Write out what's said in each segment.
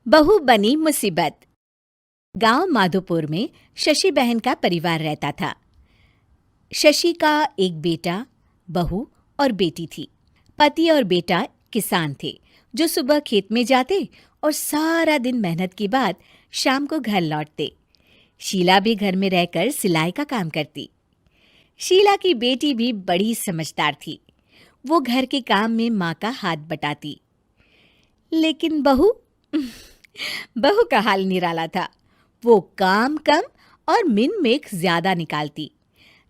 बहू बनी मुसीबत। गांव माधोपुर में शशि बहन का परिवार रहता था। शशि का एक बेटा, बहू और बेटी थी। पति और बेटा किसान थे जो सुबह खेत में जाते और सारा दिन मेहनत के बाद शाम को घर लौटते। शीला भी घर में रहकर सिलाई का काम करती। शीला की बेटी भी बड़ी समझदार थी। वो घर के काम में माँ का हाथ बटाती। लेकिन बहू का हाल निराला था। वो काम कम और मिन-मेख ज्यादा निकालती,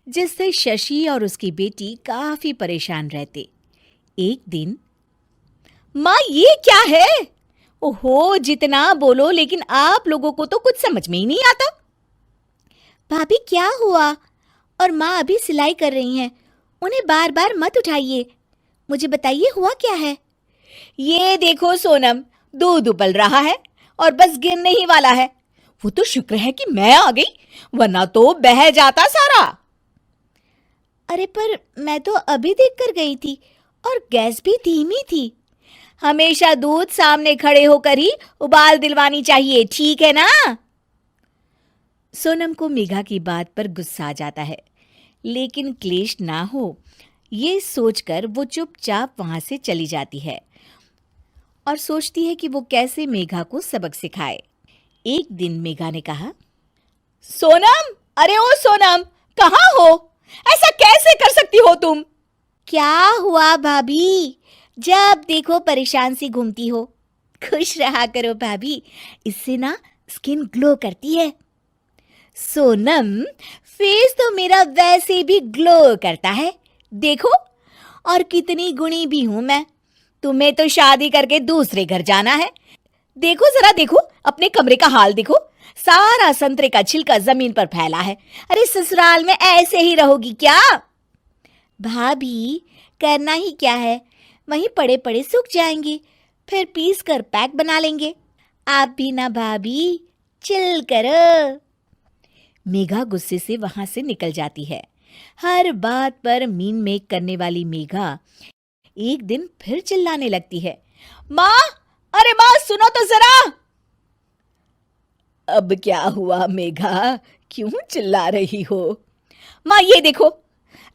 जिससे शशि और उसकी बेटी काफी परेशान रहते। एक दिन, माँ ये क्या है? ओहो, जितना बोलो लेकिन आप लोगों को तो कुछ समझ में ही नहीं आता। भाभी क्या हुआ? और माँ अभी सिलाई कर रही हैं, उन्हें बार बार मत उठाइए। मुझे बताइए हुआ क्या है? ये देखो सोनम, दूध उबल रहा है और बस गिरने ही वाला है। वो तो शुक्र है कि मैं आ गई, वरना तो बह जाता सारा। अरे पर मैं तो अभी देखकर गई थी और गैस भी धीमी थी। हमेशा दूध सामने खड़े होकर ही उबाल दिलवानी चाहिए, ठीक है ना? सोनम को मेघा की बात पर गुस्सा आ जाता है, लेकिन क्लेश ना हो ये सोचकर वो चुपचाप वहां से चली जाती है और सोचती है कि वो कैसे मेघा को सबक सिखाए। एक दिन मेघा ने कहा, सोनम, अरे ओ सोनम, कहाँ हो? ऐसा कैसे कर सकती हो तुम? क्या हुआ भाभी? जब देखो परेशान सी घूमती हो। खुश रहा करो भाभी, इससे ना स्किन ग्लो करती है। सोनम, फेस तो मेरा वैसे भी ग्लो करता है, देखो। और कितनी गुणी भी हूं मैं। तुम्हें तो शादी करके दूसरे घर जाना है। देखो जरा, देखो अपने कमरे का हाल देखो, सारा संतरे का छिलका जमीन पर फैला है। अरे ससुराल में ऐसे ही रहोगी क्या? भाभी करना ही क्या है, वहीं पड़े पड़े सूख जाएंगे, फिर पीस कर पैक बना लेंगे। आप भी ना भाभी, चिल करो। मेघा गुस्से से वहां से निकल जाती है। हर बात पर मीन मेक करने वाली मेघा एक दिन फिर चिल्लाने लगती है, माँ, अरे माँ सुनो तो जरा। अब क्या हुआ मेघा, क्यों चिल्ला रही हो? माँ ये देखो,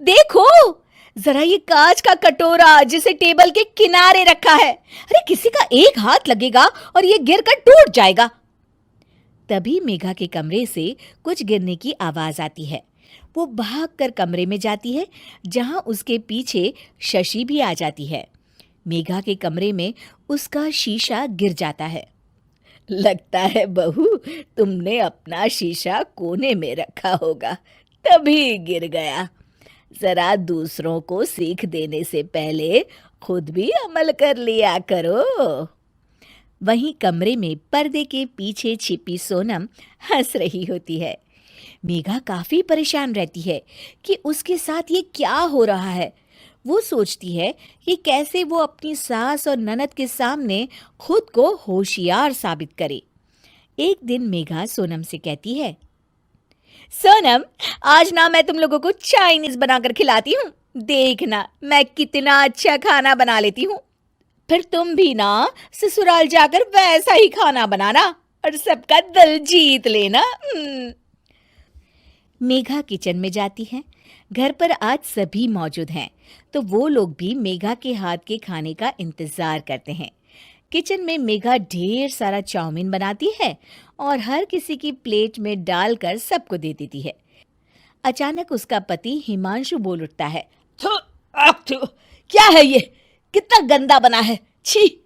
देखो जरा, ये कांच का कटोरा जिसे टेबल के किनारे रखा है। अरे किसी का एक हाथ लगेगा और ये गिरकर टूट जाएगा। तभी मेघा के कमरे से कुछ गिरने की आवाज आती है। वो भागकर कमरे में जाती है, जहां उसके पीछे शशि भी आ जाती है। मेघा के कमरे में उसका शीशा गिर जाता है। लगता है बहू, तुमने अपना शीशा कोने में रखा होगा, तभी गिर गया। जरा दूसरों को सीख देने से पहले खुद भी अमल कर लिया करो। वहीं कमरे में पर्दे के पीछे छिपी सोनम हंस रही होती है। मेघा काफी परेशान रहती है कि उसके साथ ये क्या हो रहा है। वो सोचती है कि कैसे वो अपनी सास और ननद के सामने खुद को होशियार साबित करे। एक दिन मेघा सोनम से कहती है, सोनम, आज ना मैं तुम लोगों को चाइनीज बनाकर खिलाती हूँ। देखना मैं कितना अच्छा खाना बना लेती हूँ। फिर तुम भी ना ससुराल जाकर वैसा ही खाना बनाना और सबका दिल जीत लेना। मेघा किचन में जाती है। घर पर आज सभी मौजूद हैं, तो वो लोग भी मेघा के हाथ के खाने का इंतजार करते हैं। किचन में मेघा ढेर सारा चाउमीन बनाती है और हर किसी की प्लेट में डालकर सबको दे देती है। अचानक उसका पति हिमांशु बोल उठता है, थू, थू, क्या है ये? कितना गंदा बना है, छी!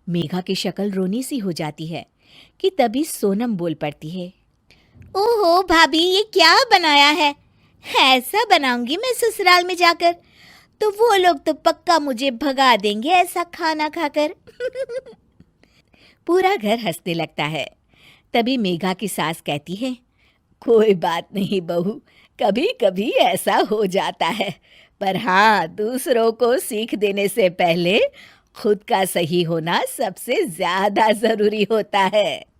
मेघा की शक्ल रोनी सी हो जाती है कि तभी सोनम बोल पड़ती है, ओहो भाभी, ये क्या बनाया है? ऐसा बनाऊंगी मैं ससुराल में जाकर, तो वो लोग तो पक्का मुझे भगा देंगे ऐसा खाना खाकर। पूरा घर हंसने लगता है। तभी मेघा की सास कहती है, कोई बात नहीं बहू, कभी कभी ऐसा हो जाता है, पर हाँ, दूसरों को सीख देने से पहले खुद का सही होना सबसे ज्यादा जरूरी होता है।